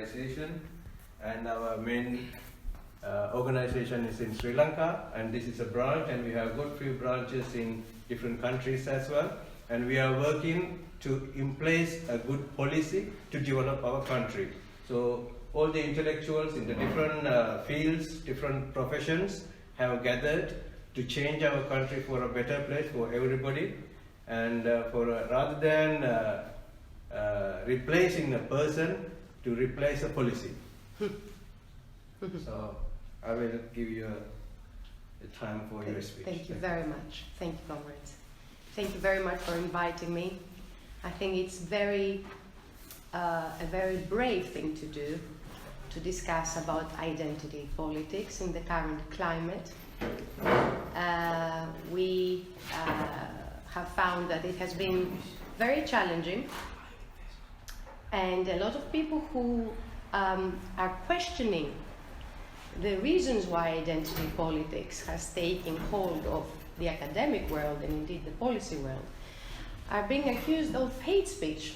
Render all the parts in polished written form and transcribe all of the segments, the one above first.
organization, and our main organization is in Sri Lanka, and this is a branch, and we have got few branches in different countries as well, and we are working to in place a good policy to develop our country. So all the intellectuals in the different fields, different professions have gathered to change our country for a better place for everybody, and rather than replacing a person, to replace a policy. So I will give you the time for your speech. Thank you very much. Thank you, comrades. Thank you very much for inviting me. I think it's a very brave thing to do, to discuss about identity politics in the current climate. We have found that it has been very challenging, and a lot of people who are questioning the reasons why identity politics has taken hold of the academic world and indeed the policy world are being accused of hate speech.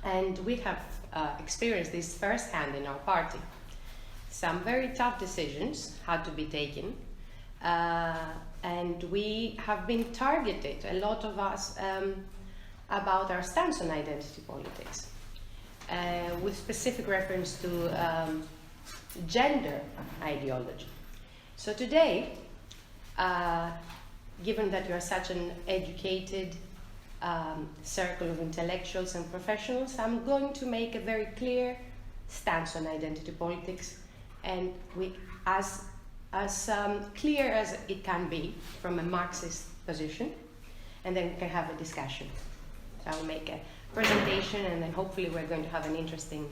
And we have experienced this firsthand in our party. Some very tough decisions had to be taken, and we have been targeted, a lot of us, about our stance on identity politics, with specific reference to gender ideology. So today, given that you are such an educated circle of intellectuals and professionals, I'm going to make a very clear stance on identity politics, and as clear as it can be from a Marxist position, and then we can have a discussion. So I will make a presentation, and then hopefully we're going to have an interesting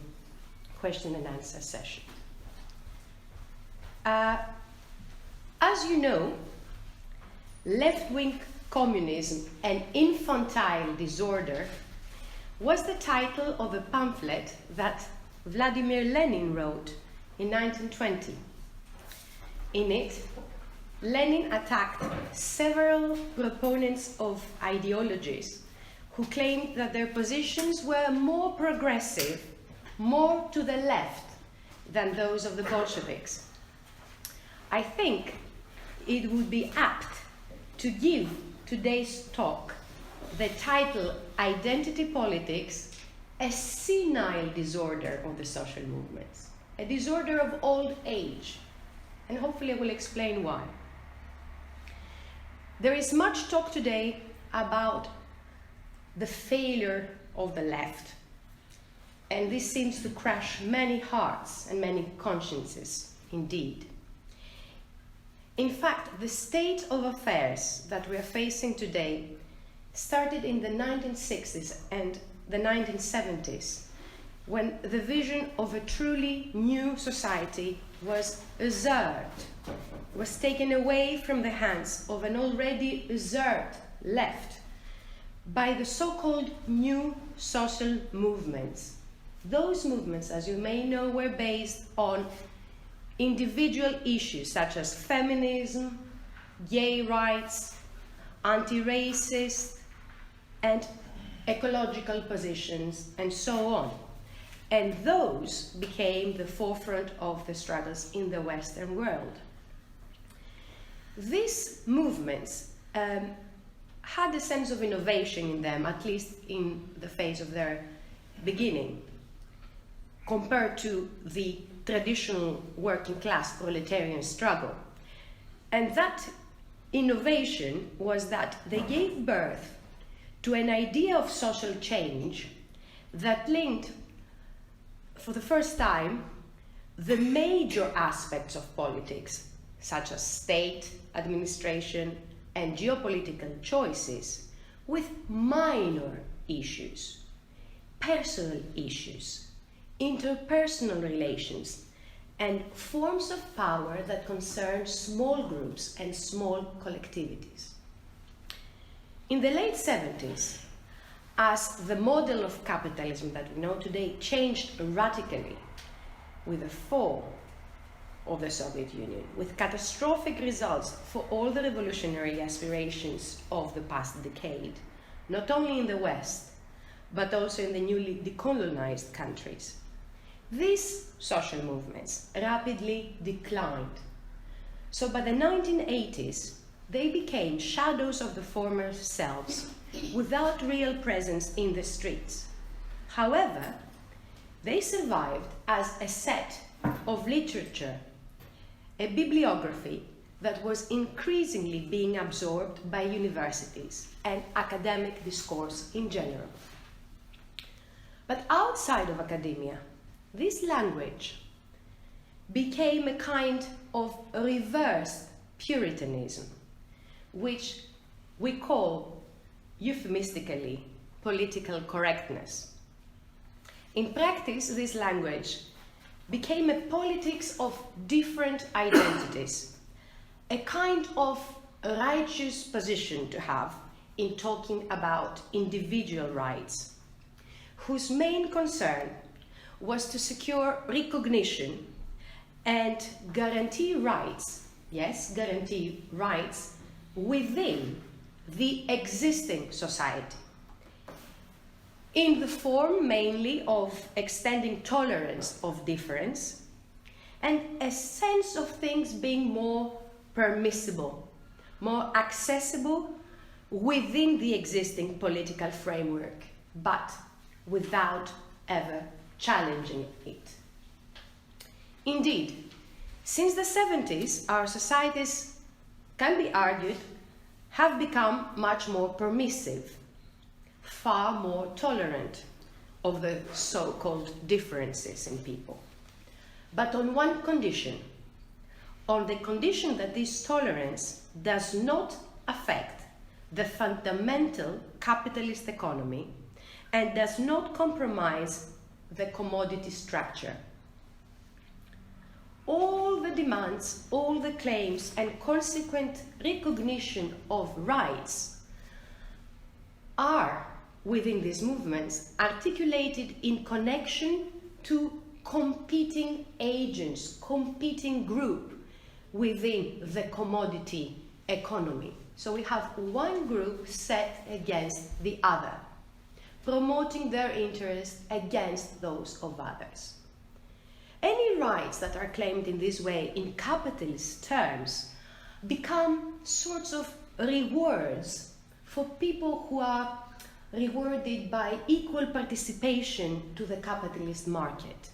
question and answer session. As you know, left-wing communism and infantile disorder was the title of a pamphlet that Vladimir Lenin wrote in 1920. In it, Lenin attacked several proponents of ideologies who claimed that their positions were more progressive, more to the left than those of the Bolsheviks. I think it would be apt to give today's talk the title Identity Politics, a senile disorder of the social movements, a disorder of old age, and hopefully I will explain why. There is much talk today about the failure of the left, and this seems to crush many hearts and many consciences indeed. In fact, the state of affairs that we are facing today started in the 1960s and the 1970s, when the vision of a truly new society was usurped, was taken away from the hands of an already usurped left by the so-called new social movements. Those movements, as you may know, were based on individual issues such as feminism, gay rights, anti-racist, and ecological positions, and so on. And those became the forefront of the struggles in the Western world. These movements had a sense of innovation in them, at least in the phase of their beginning, compared to the traditional working class proletarian struggle. And that innovation was that they gave birth to an idea of social change that linked, for the first time, the major aspects of politics, such as state, administration, and geopolitical choices, with minor issues, personal issues, interpersonal relations, and forms of power that concern small groups and small collectivities. In the late 70s, as the model of capitalism that we know today changed radically with the fall of the Soviet Union, with catastrophic results for all the revolutionary aspirations of the past decade, not only in the West, but also in the newly decolonized countries, These social movements rapidly declined. So by the 1980s, they became shadows of the former selves without real presence in the streets. However, they survived as a set of literature, a bibliography that was increasingly being absorbed by universities and academic discourse in general. But outside of academia, this language became a kind of reverse Puritanism, which we call euphemistically political correctness. In practice, this language became a politics of different identities, a kind of righteous position to have in talking about individual rights, whose main concern was to secure recognition and guarantee rights, yes, guarantee rights within the existing society, in the form mainly of extending tolerance of difference and a sense of things being more permissible, more accessible within the existing political framework, but without ever challenging it. Indeed, since the 70s, our societies, can be argued, have become much more permissive, far more tolerant of the so-called differences in people. But on one condition, on the condition that this tolerance does not affect the fundamental capitalist economy and does not compromise the commodity structure. All the demands, all the claims, and consequent recognition of rights are, within these movements, articulated in connection to competing agents, competing group within the commodity economy. So we have one group set against the other, promoting their interests against those of others. Any rights that are claimed in this way in capitalist terms become sorts of rewards for people who are rewarded by equal participation to the capitalist market.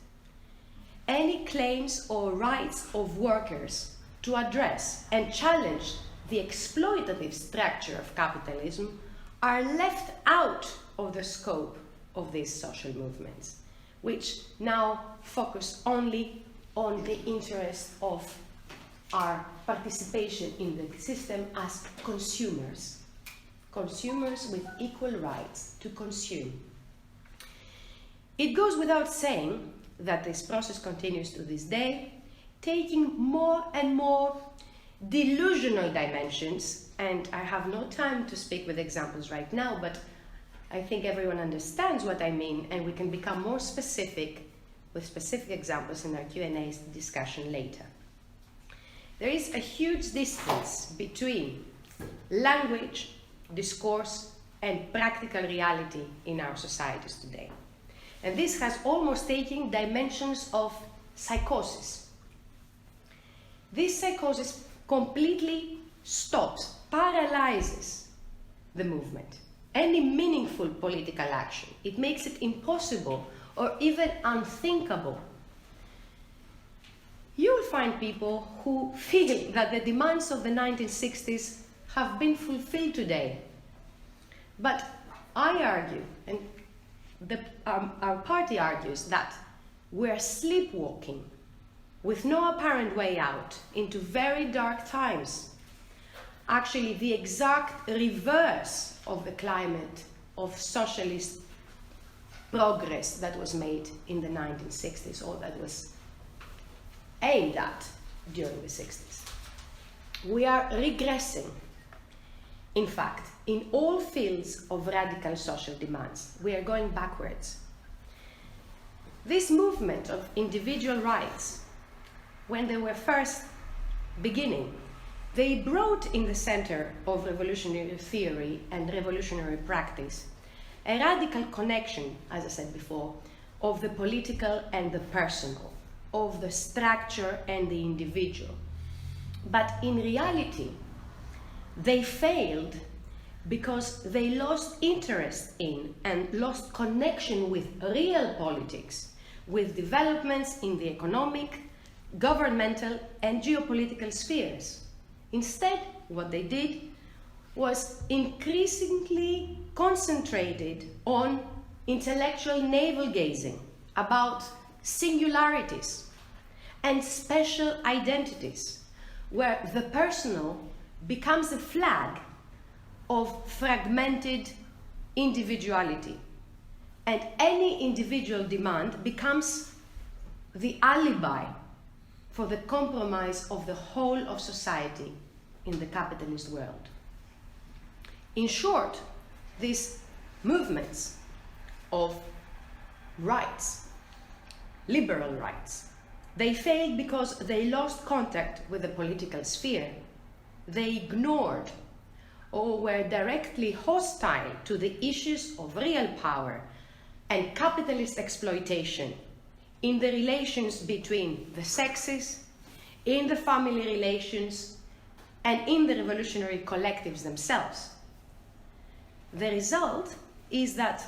Any claims or rights of workers to address and challenge the exploitative structure of capitalism are left out of the scope of these social movements, which now focus only on the interest of our participation in the system as consumers with equal rights to consume. It goes without saying that this process continues to this day, taking more and more delusional dimensions, and I have no time to speak with examples right now, but I think everyone understands what I mean, and we can become more specific with specific examples in our Q&A discussion later. There is a huge distance between language, discourse, and practical reality in our societies today. And this has almost taken dimensions of psychosis. This psychosis completely stops, paralyzes the movement, any meaningful political action. It makes it impossible or even unthinkable. You will find people who feel that the demands of the 1960s have been fulfilled today. But I argue, and our party argues, that we're sleepwalking with no apparent way out into very dark times. Actually, the exact reverse of the climate of socialist progress that was made in the 1960s, or that was aimed at during the 60s. We are regressing, in fact, in all fields of radical social demands. We are going backwards. This movement of individual rights, when they were first beginning, they brought in the center of revolutionary theory and revolutionary practice a radical connection, as I said before, of the political and the personal, of the structure and the individual. But in reality, they failed because they lost interest in and lost connection with real politics, with developments in the economic, governmental, and geopolitical spheres. Instead, what they did was increasingly concentrated on intellectual navel-gazing about singularities and special identities, where the personal becomes a flag of fragmented individuality, and any individual demand becomes the alibi for the compromise of the whole of society in the capitalist world. In short, these movements of rights, liberal rights, they failed because they lost contact with the political sphere. They ignored or were directly hostile to the issues of real power and capitalist exploitation in the relations between the sexes, in the family relations, and in the revolutionary collectives themselves. The result is that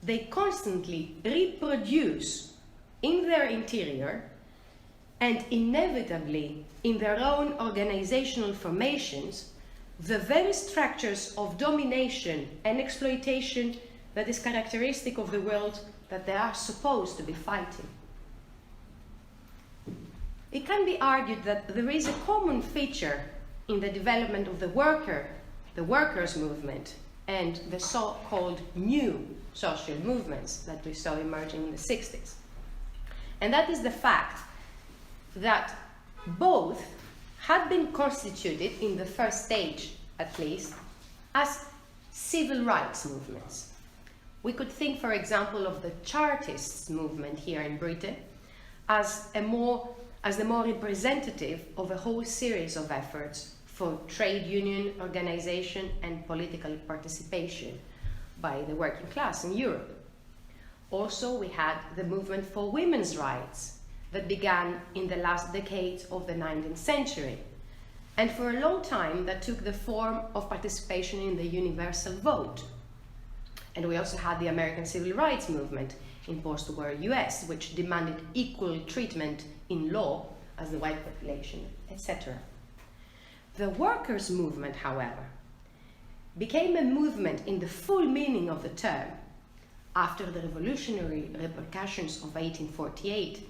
they constantly reproduce in their interior and inevitably in their own organizational formations the very structures of domination and exploitation that is characteristic of the world that they are supposed to be fighting. It can be argued that there is a common feature in the development of the workers' movement and the so-called new social movements that we saw emerging in the 60s. And that is the fact that both had been constituted, in the first stage at least, as civil rights movements. We could think, for example, of the Chartists movement here in Britain as the more representative of a whole series of efforts for trade union organization and political participation by the working class in Europe. Also, we had the movement for women's rights that began in the last decades of the 19th century, and for a long time that took the form of participation in the universal vote. And we also had the American civil rights movement in post-war US, which demanded equal treatment in law as the white population, etc. The workers' movement, however, became a movement in the full meaning of the term after the revolutionary repercussions of 1848,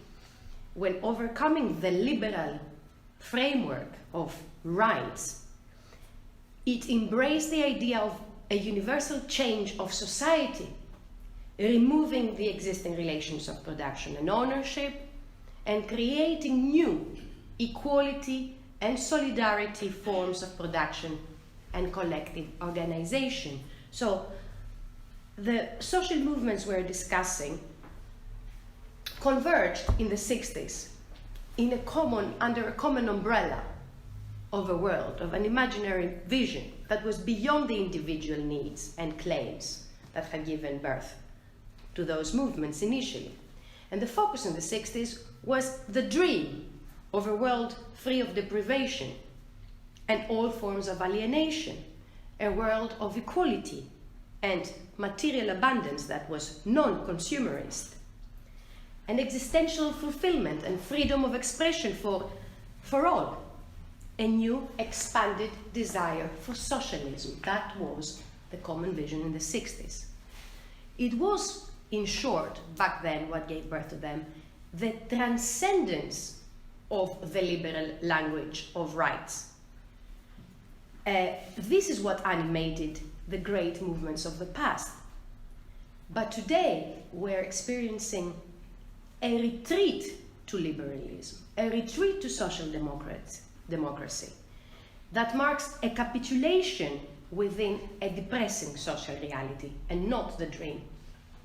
when overcoming the liberal framework of rights, it embraced the idea of a universal change of society, removing the existing relations of production and ownership, and creating new equality and solidarity forms of production and collective organization. So the social movements we're discussing converged in the 60s under a common umbrella of a world, of an imaginary vision that was beyond the individual needs and claims that had given birth to those movements initially. And the focus in the 60s was the dream of a world free of deprivation and all forms of alienation, a world of equality and material abundance that was non-consumerist, an existential fulfillment and freedom of expression for all, a new expanded desire for socialism. That was the common vision in the 60s. It was, in short, back then, what gave birth to them, the transcendence of the liberal language of rights. This is what animated the great movements of the past. But today, we're experiencing a retreat to liberalism, a retreat to social democracy that marks a capitulation within a depressing social reality and not the dream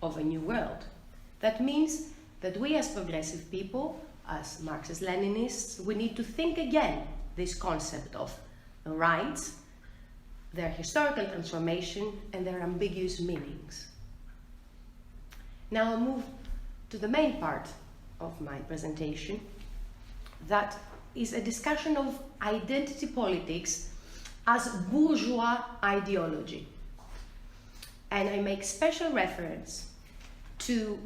of a new world. That means that we as progressive people, as Marxist-Leninists, we need to think again this concept of rights, their historical transformation, and their ambiguous meanings. Now I'll move to the main part of my presentation, that is a discussion of identity politics as bourgeois ideology. And I make special reference to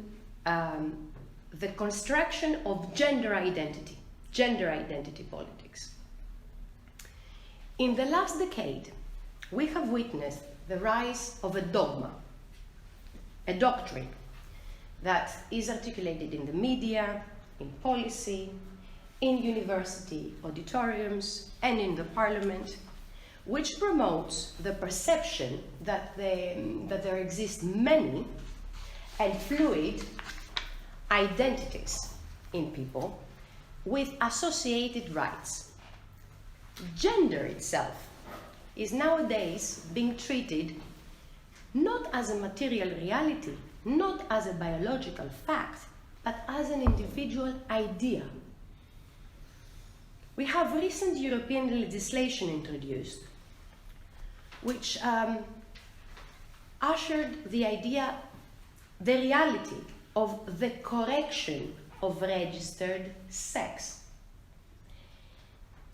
the construction of gender identity politics. In the last decade, we have witnessed the rise of a dogma, a doctrine that is articulated in the media, in policy, in university auditoriums, and in the parliament, which promotes the perception that there exist many and fluid identities in people with associated rights. Gender itself is nowadays being treated not as a material reality, not as a biological fact, but as an individual idea. We have recent European legislation introduced, which ushered the idea, the reality of the correction of registered sex.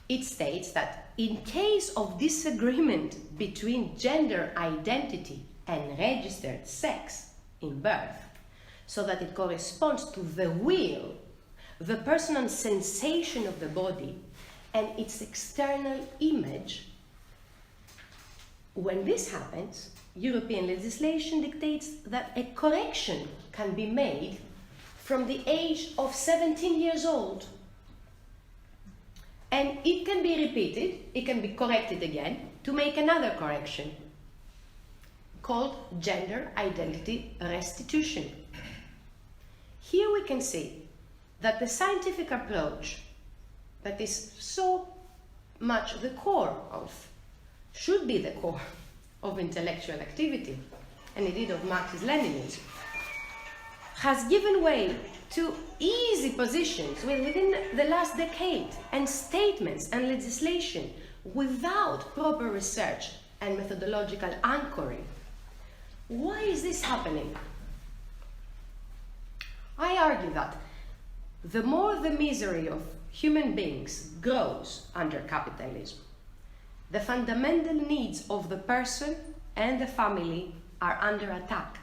It states that in case of disagreement between gender identity and registered sex in birth, so that it corresponds to the will, the personal sensation of the body, and its external image, when this happens, European legislation dictates that a correction can be made from the age of 17 years old. And it can be repeated, it can be corrected again to make another correction called gender identity restitution. Here we can see that the scientific approach that is so much the core of, should be the core of intellectual activity, and indeed of Marxist-Leninism, has given way to easy positions within the last decade and statements and legislation without proper research and methodological anchoring. Why is this happening? I argue that the more the misery of human beings grows under capitalism, the fundamental needs of the person and the family are under attack,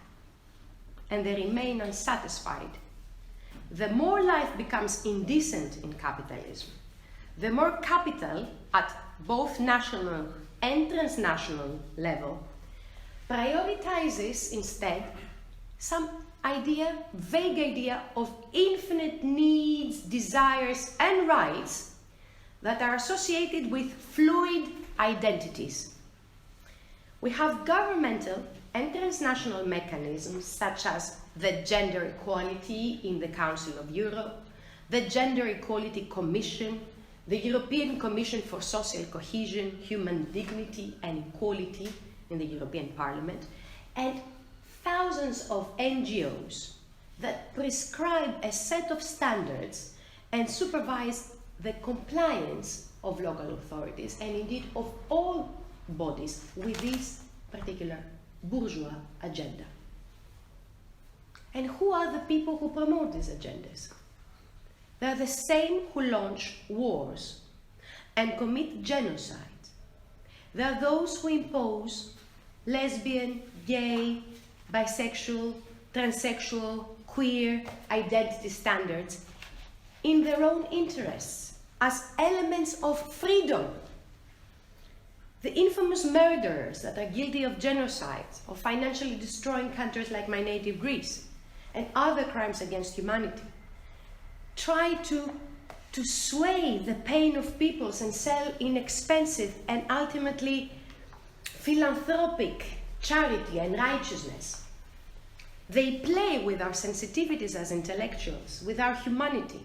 and they remain unsatisfied. The more life becomes indecent in capitalism, the more capital at both national and transnational level prioritizes instead some idea, vague idea of infinite needs, desires, and rights that are associated with fluid identities. We have governmental and transnational mechanisms such as the Gender Equality in the Council of Europe, the Gender Equality Commission, the European Commission for Social Cohesion, Human Dignity and Equality in the European Parliament, and thousands of NGOs that prescribe a set of standards and supervise the compliance of local authorities and indeed of all bodies with this particular bourgeois agenda. And who are the people who promote these agendas? They are the same who launch wars and commit genocide. They are those who impose lesbian, gay, bisexual, transsexual, queer identity standards in their own interests as elements of freedom. The infamous murderers that are guilty of genocide, of financially destroying countries like my native Greece, and other crimes against humanity, try to sway the pain of peoples and sell inexpensive and ultimately philanthropic charity and righteousness. They play with our sensitivities as intellectuals, with our humanity.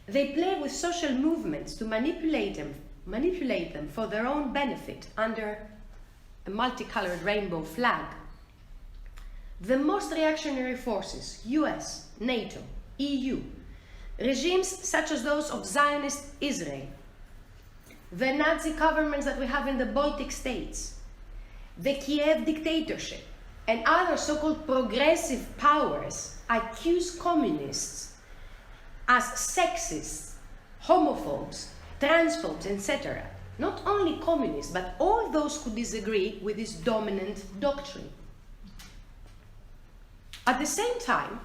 They play with social movements to manipulate them for their own benefit under a multicolored rainbow flag. The most reactionary forces, US, NATO, EU, regimes such as those of Zionist Israel, the Nazi governments that we have in the Baltic states, the Kiev dictatorship, and other so-called progressive powers accuse communists as sexists, homophobes, transphobes, etc. Not only communists, but all those who disagree with this dominant doctrine. At the same time,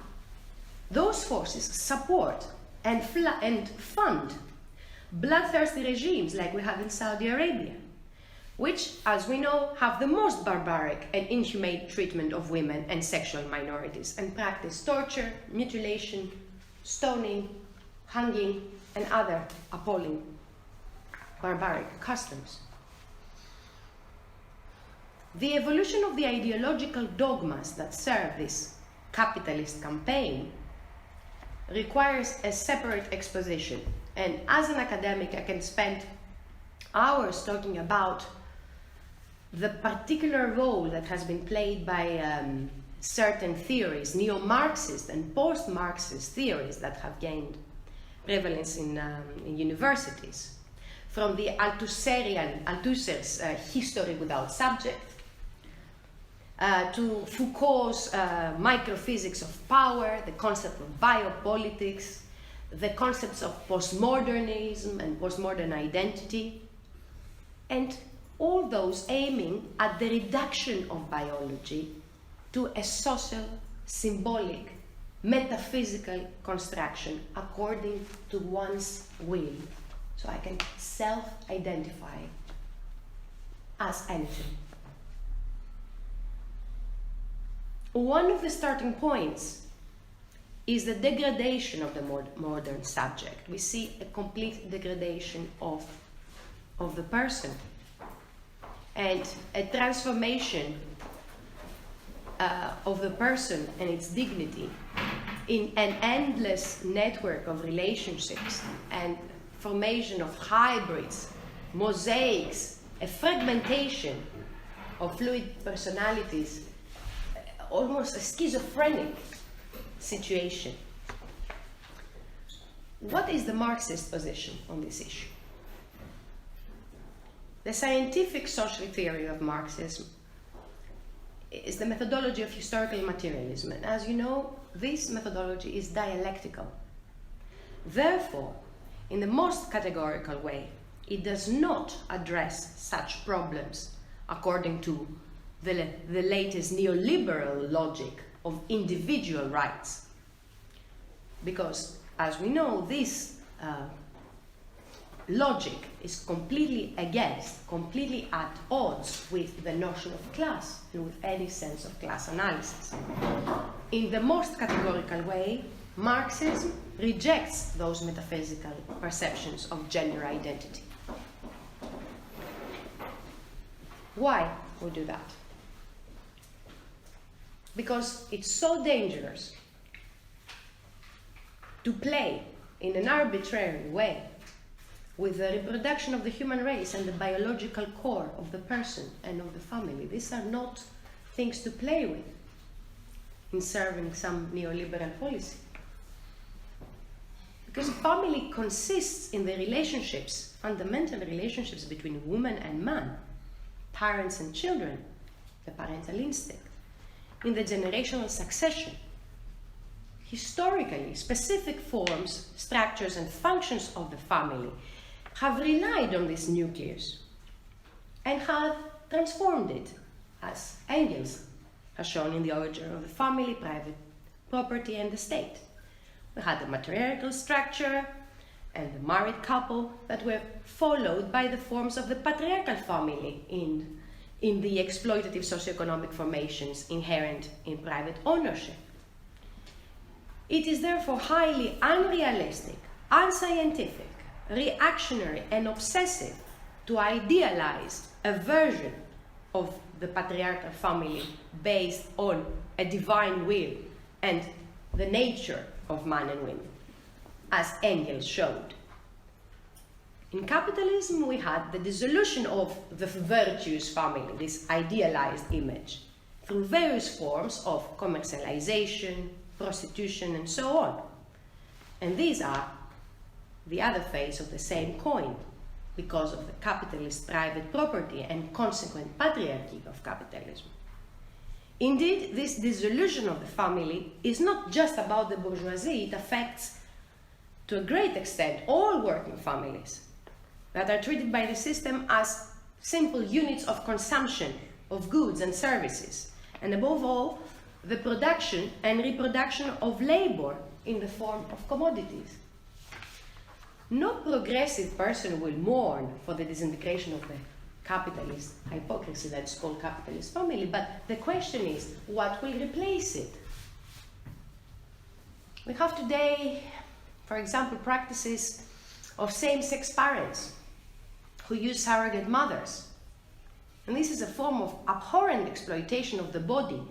those forces support and fund bloodthirsty regimes like we have in Saudi Arabia, which, as we know, have the most barbaric and inhumane treatment of women and sexual minorities and practice torture, mutilation, stoning, hanging, and other appalling barbaric customs. The evolution of the ideological dogmas that serve this capitalist campaign requires a separate exposition. And as an academic, I can spend hours talking about the particular role that has been played by certain theories, neo-Marxist and post-Marxist theories that have gained prevalence in universities. From the Althusser's History Without Subject, to Foucault's microphysics of power, the concept of biopolitics, the concepts of postmodernism and postmodern identity, and all those aiming at the reduction of biology to a social, symbolic, metaphysical construction according to one's will. So I can self-identify as anything. One of the starting points is the degradation of the modern subject. We see a complete degradation of the person and a transformation of the person and its dignity in an endless network of relationships and formation of hybrids, mosaics, a fragmentation of fluid personalities, almost a schizophrenic situation. What is the Marxist position on this issue? The scientific social theory of Marxism is the methodology of historical materialism, and as you know, this methodology is dialectical. Therefore, in the most categorical way, it does not address such problems according to the latest neoliberal logic of individual rights. Because, as we know, this logic is completely at odds with the notion of class and with any sense of class analysis. In the most categorical way, Marxism rejects those metaphysical perceptions of gender identity. Why we do that? Because it's so dangerous to play in an arbitrary way with the reproduction of the human race and the biological core of the person and of the family. These are not things to play with in serving some neoliberal policy. Because family consists in the relationships, fundamental relationships between woman and man, parents and children, the parental instinct, in the generational succession. Historically, specific forms, structures, and functions of the family have relied on this nucleus and have transformed it, as Engels has shown in The Origin of the Family, Private Property, and the State. We had the matriarchal structure and the married couple that were followed by the forms of the patriarchal family in the exploitative socioeconomic formations inherent in private ownership. It is therefore highly unrealistic, unscientific, reactionary, and obsessive to idealize a version of the patriarchal family based on a divine will and the nature of man and women, as Engels showed. In capitalism, we had the dissolution of the virtuous family, this idealized image, through various forms of commercialization, prostitution, and so on. And these are the other face of the same coin because of the capitalist private property and consequent patriarchy of capitalism. Indeed, this dissolution of the family is not just about the bourgeoisie, it affects to a great extent all working families that are treated by the system as simple units of consumption of goods and services, and above all, the production and reproduction of labor in the form of commodities. No progressive person will mourn for the disintegration of the capitalist hypocrisy that's called capitalist family, but the question is, what will replace it? We have today, for example, practices of same-sex parents who use surrogate mothers. And this is a form of abhorrent exploitation of the body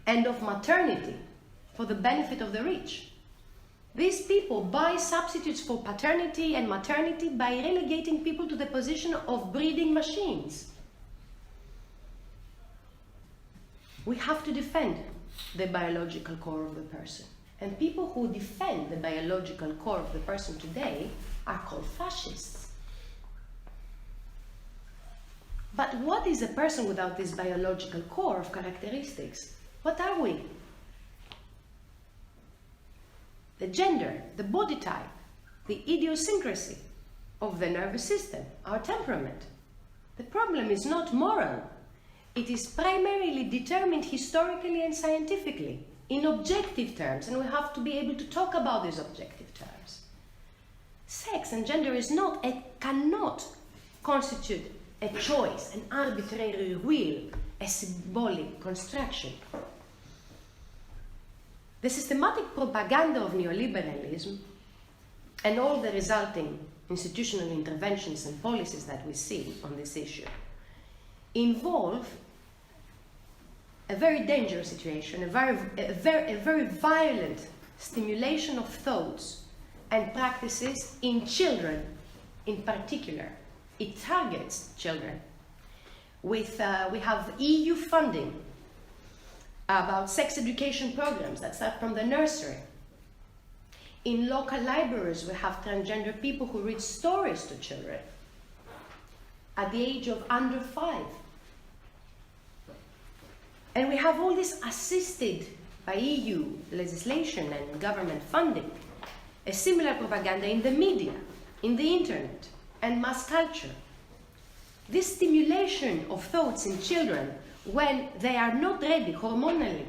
and of maternity for the benefit of the rich. These people buy substitutes for paternity and maternity by relegating people to the position of breeding machines. We have to defend the biological core of the person. And people who defend the biological core of the person today are called fascists. But what is a person without this biological core of characteristics? What are we? The gender, the body type, the idiosyncrasy of the nervous system, our temperament. The problem is not moral. It is primarily determined historically and scientifically, in objective terms, and we have to be able to talk about these objective terms. Sex and gender cannot constitute a choice, an arbitrary will, a symbolic construction. The systematic propaganda of neoliberalism and all the resulting institutional interventions and policies that we see on this issue involve a very dangerous situation, a very violent stimulation of thoughts and practices in children in particular. It targets children. We have EU funding about sex education programs that start from the nursery. In local libraries, we have transgender people who read stories to children at the age of under 5. And we have all this assisted by EU legislation and government funding, a similar propaganda in the media, in the internet, and mass culture. This stimulation of thoughts in children when they are not ready hormonally,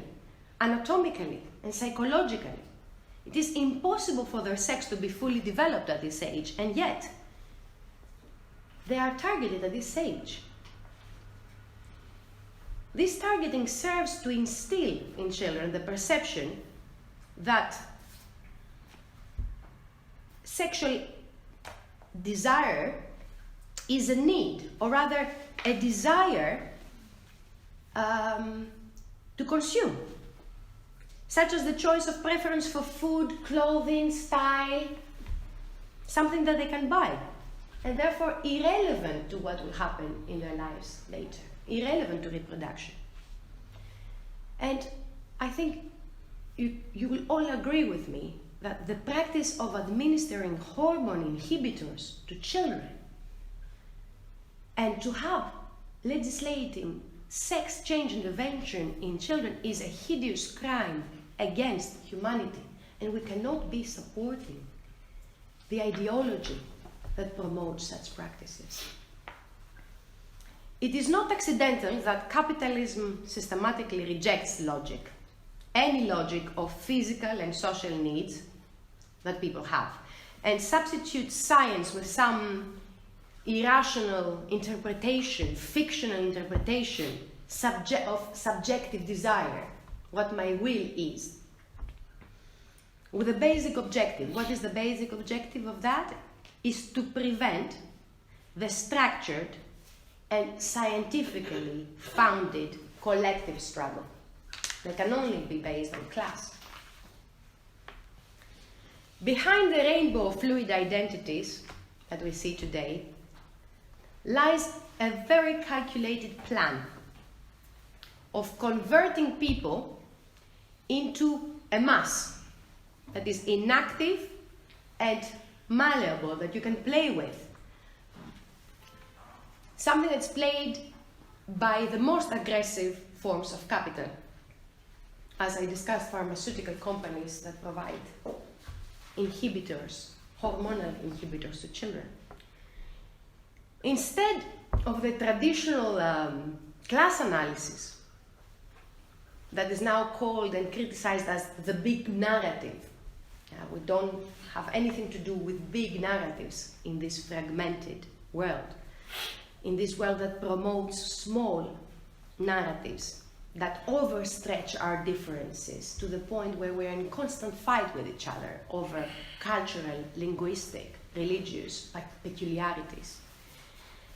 anatomically, and psychologically. It is impossible for their sex to be fully developed at this age, and yet they are targeted at this age. This targeting serves to instill in children the perception that sexual desire is a need, or rather a desire to consume, such as the choice of preference for food, clothing, style, something that they can buy, and therefore irrelevant to what will happen in their lives later, irrelevant to reproduction. And I think you will all agree with me that the practice of administering hormone inhibitors to children and to have legislating sex change intervention in children is a hideous crime against humanity, and we cannot be supporting the ideology that promotes such practices. It is not accidental that capitalism systematically rejects logic, any logic of physical and social needs that people have, and substitutes science with some irrational interpretation, fictional interpretation of subjective desire, what my will is. With a basic objective. What is the basic objective of that? Is to prevent the structured and scientifically founded collective struggle that can only be based on class. Behind the rainbow of fluid identities that we see today lies a very calculated plan of converting people into a mass that is inactive and malleable, that you can play with. Something that's played by the most aggressive forms of capital, as I discussed, pharmaceutical companies that provide inhibitors, hormonal inhibitors to children. Instead of the traditional class analysis that is now called and criticized as the big narrative, we don't have anything to do with big narratives in this fragmented world, in this world that promotes small narratives that overstretch our differences to the point where we're in constant fight with each other over cultural, linguistic, religious peculiarities,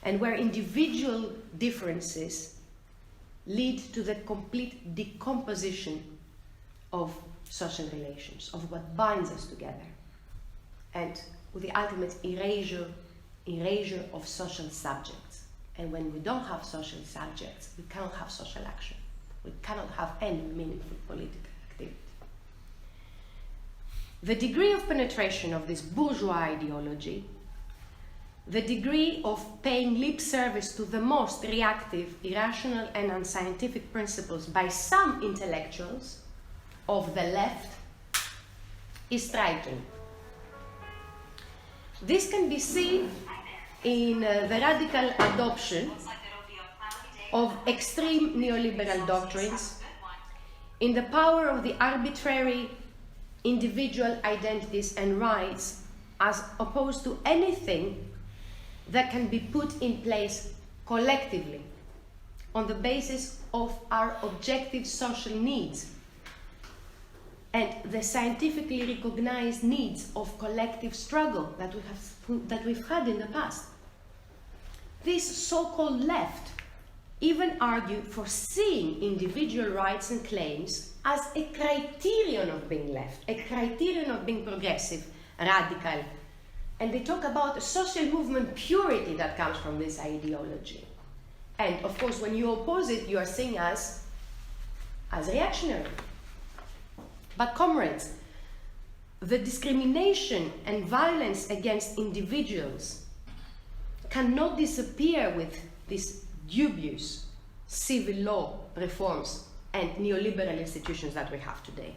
and where individual differences lead to the complete decomposition of social relations, of what binds us together, and with the ultimate erasure of social subjects. And when we don't have social subjects, we cannot have social action. We cannot have any meaningful political activity. The degree of penetration of this bourgeois ideology, the degree of paying lip service to the most reactive, irrational, and unscientific principles by some intellectuals of the left is striking. This can be seen in the radical adoption of extreme neoliberal doctrines, in the power of the arbitrary individual identities and rights as opposed to anything that can be put in place collectively on the basis of our objective social needs and the scientifically recognized needs of collective struggle that we've had in the past. This so-called left even argue for seeing individual rights and claims as a criterion of being left, a criterion of being progressive, radical. And they talk about a social movement purity that comes from this ideology. And of course, when you oppose it, you are seen as reactionary. But comrades, the discrimination and violence against individuals cannot disappear with these dubious civil law reforms and neoliberal institutions that we have today.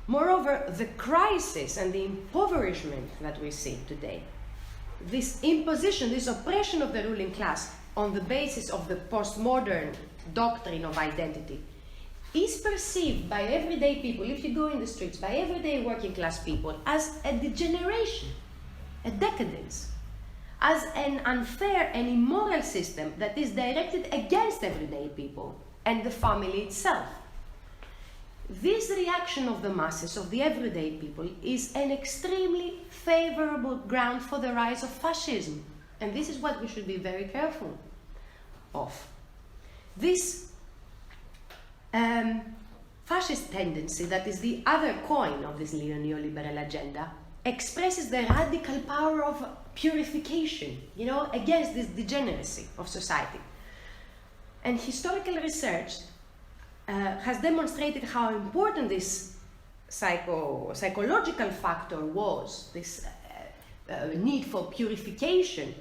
Moreover, the crisis and the impoverishment that we see today, this imposition, this oppression of the ruling class on the basis of the postmodern doctrine of identity, is perceived by everyday people, if you go in the streets, by everyday working class people, as a degeneration, a decadence, as an unfair and immoral system that is directed against everyday people and the family itself. This reaction of the masses, of the everyday people, is an extremely favorable ground for the rise of fascism. And this is what we should be very careful of. This fascist tendency, that is the other coin of this neoliberal agenda, expresses the radical power of purification, against this degeneracy of society. And historical research has demonstrated how important this psychological factor was, this need for purification,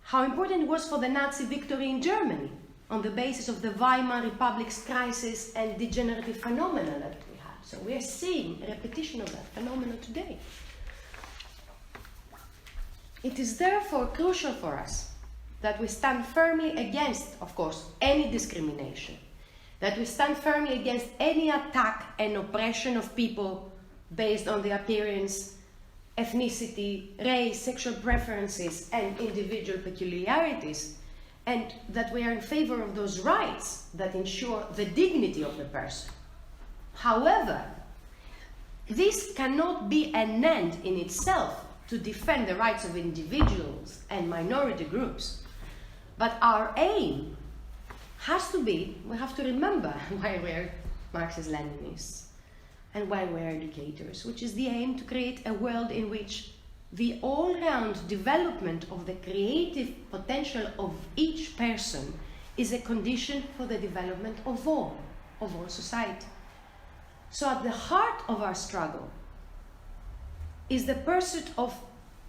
how important it was for the Nazi victory in Germany on the basis of the Weimar Republic's crisis and degenerative phenomena that we had. So we are seeing a repetition of that phenomenon today. It is therefore crucial for us that we stand firmly against, of course, any discrimination, that we stand firmly against any attack and oppression of people based on their appearance, ethnicity, race, sexual preferences, and individual peculiarities, and that we are in favor of those rights that ensure the dignity of the person. However, this cannot be an end in itself to defend the rights of individuals and minority groups. But our aim has to be, we have to remember why we're Marxist-Leninists and why we're educators, which is the aim to create a world in which the all-round development of the creative potential of each person is a condition for the development of all society. So at the heart of our struggle is the pursuit of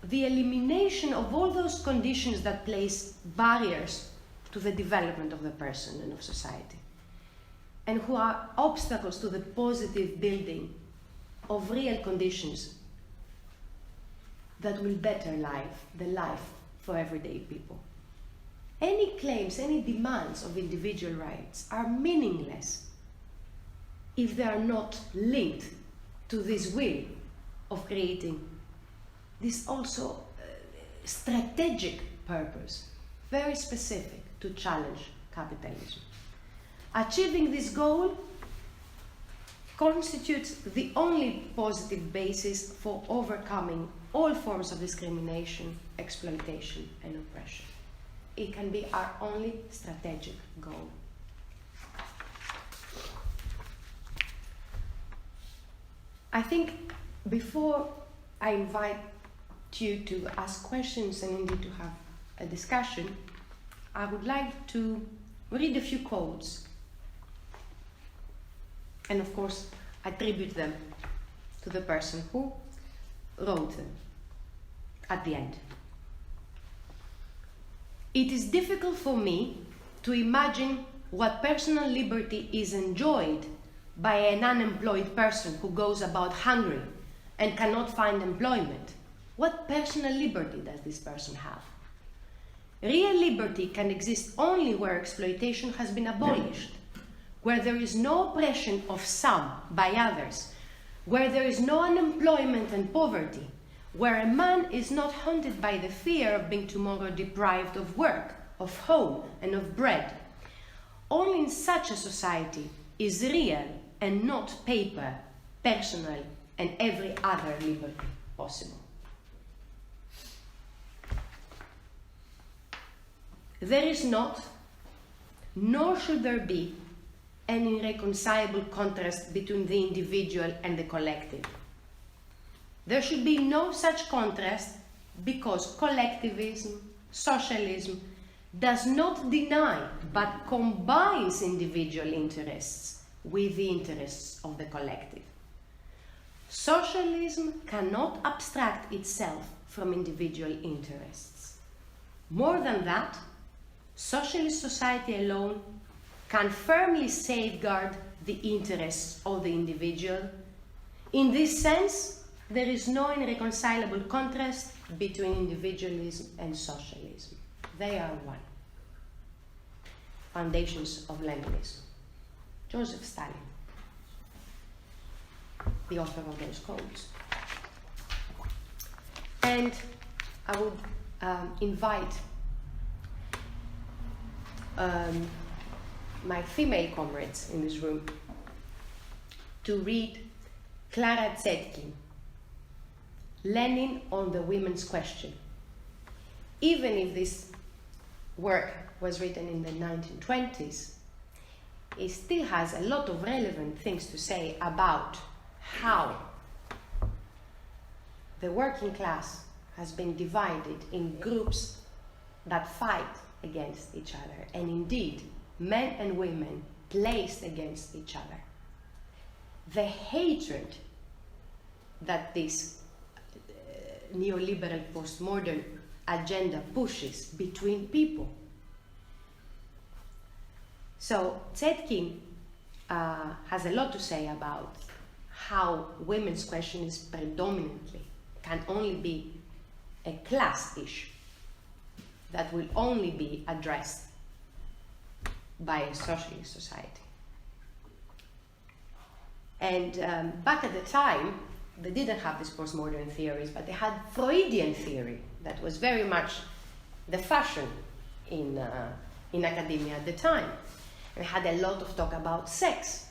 the elimination of all those conditions that place barriers to the development of the person and of society. and who are obstacles to the positive building of real conditions that will better the life for everyday people. Any claims, any demands of individual rights are meaningless if they are not linked to this will of creating this also strategic purpose, very specific to challenge capitalism. Achieving this goal constitutes the only positive basis for overcoming all forms of discrimination, exploitation, and oppression. It can be our only strategic goal. I think before I invite you to ask questions and indeed to have a discussion, I would like to read a few quotes and of course attribute them to the person who wrote them at the end. It is difficult for me to imagine what personal liberty is enjoyed by an unemployed person who goes about hungry and cannot find employment. What personal liberty does this person have? Real liberty can exist only where exploitation has been abolished, where there is no oppression of some by others, where there is no unemployment and poverty, where a man is not haunted by the fear of being tomorrow deprived of work, of home, and of bread. Only in such a society is real and not paper, personal, and every other liberty possible. There is not, nor should there be, an irreconcilable contrast between the individual and the collective. There should be no such contrast because collectivism, socialism, does not deny but combines individual interests with the interests of the collective. Socialism cannot abstract itself from individual interests. More than that, socialist society alone can firmly safeguard the interests of the individual. In this sense, there is no irreconcilable contrast between individualism and socialism. They are one. Foundations of Leninism. Joseph Stalin, the author of those quotes. And I would invite my female comrades in this room to read Clara Zetkin, Lenin on the Women's Question. Even if this work was written in the 1920s, it still has a lot of relevant things to say about how the working class has been divided in groups that fight against each other, and indeed men and women placed against each other. The hatred that this neoliberal postmodern agenda pushes between people. So Zetkin has a lot to say about how women's question is predominantly, can only be a class issue that will only be addressed by a socialist society. And back at the time, they didn't have these postmodern theories, but they had Freudian theory that was very much the fashion in academia at the time. And had a lot of talk about sex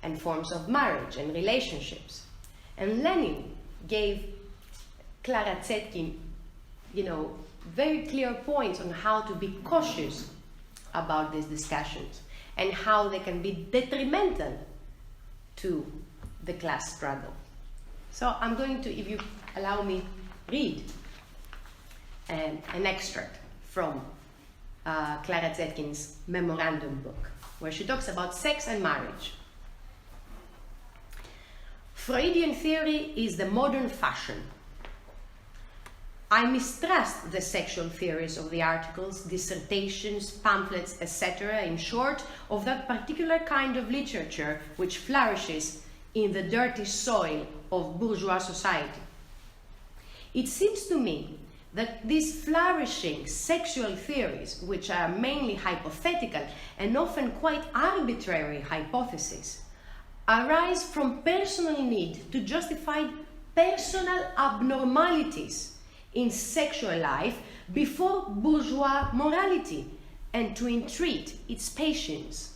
and forms of marriage and relationships. And Lenin gave Clara Zetkin, very clear points on how to be cautious about these discussions and how they can be detrimental to the class struggle. So I'm going to, if you allow me, read an extract from Clara Zetkin's memorandum book, where she talks about sex and marriage. Freudian theory is the modern fashion. I mistrust the sexual theories of the articles, dissertations, pamphlets, etc., in short, of that particular kind of literature which flourishes in the dirty soil of bourgeois society. It seems to me that these flourishing sexual theories, which are mainly hypothetical and often quite arbitrary hypotheses, arise from personal need to justify personal abnormalities in sexual life before bourgeois morality and to entreat its patience.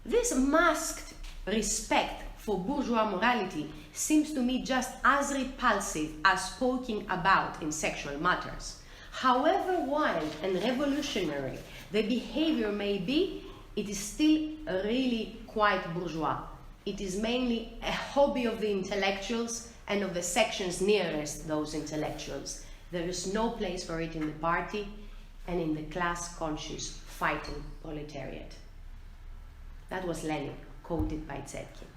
This masked respect for bourgeois morality seems to me just as repulsive as poking about in sexual matters. However wild and revolutionary the behavior may be, it is still really quite bourgeois. It is mainly a hobby of the intellectuals and of the sections nearest those intellectuals. There is no place for it in the party and in the class-conscious fighting proletariat. That was Lenin, quoted by Zetkin.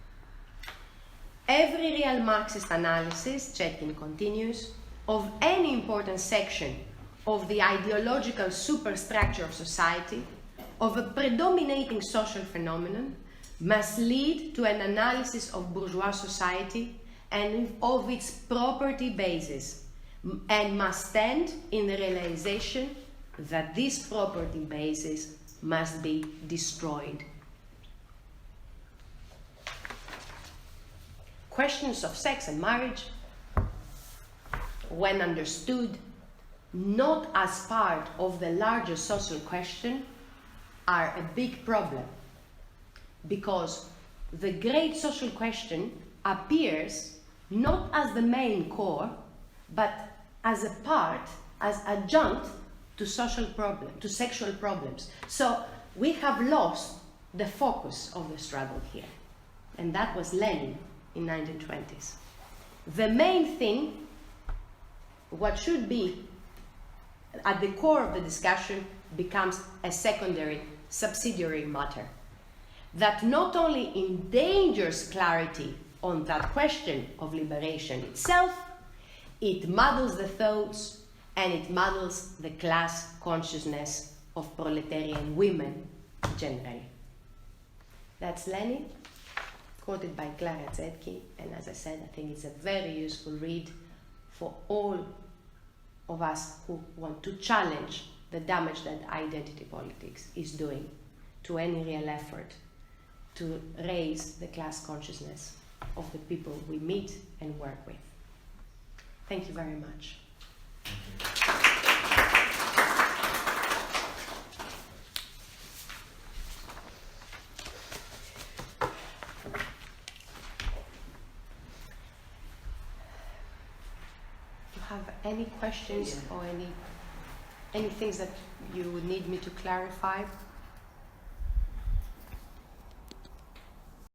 Every real Marxist analysis, Chetkin continues, of any important section of the ideological superstructure of society, of a predominating social phenomenon, must lead to an analysis of bourgeois society and of its property basis, and must stand in the realization that this property basis must be destroyed. Questions of sex and marriage, when understood not as part of the larger social question, are a big problem, because the great social question appears not as the main core, but as a part, as adjunct to social problem, to sexual problems. So we have lost the focus of the struggle here, and that was Lenin in 1920s. The main thing, what should be at the core of the discussion, becomes a secondary, subsidiary matter that not only endangers clarity on that question of liberation itself, it muddles the thoughts and it muddles the class consciousness of proletarian women generally. That's Lenin, quoted by Clara Zetkin, and as I said, I think it's a very useful read for all of us who want to challenge the damage that identity politics is doing to any real effort to raise the class consciousness of the people we meet and work with. Thank you very much. Have any questions or any things that you would need me to clarify?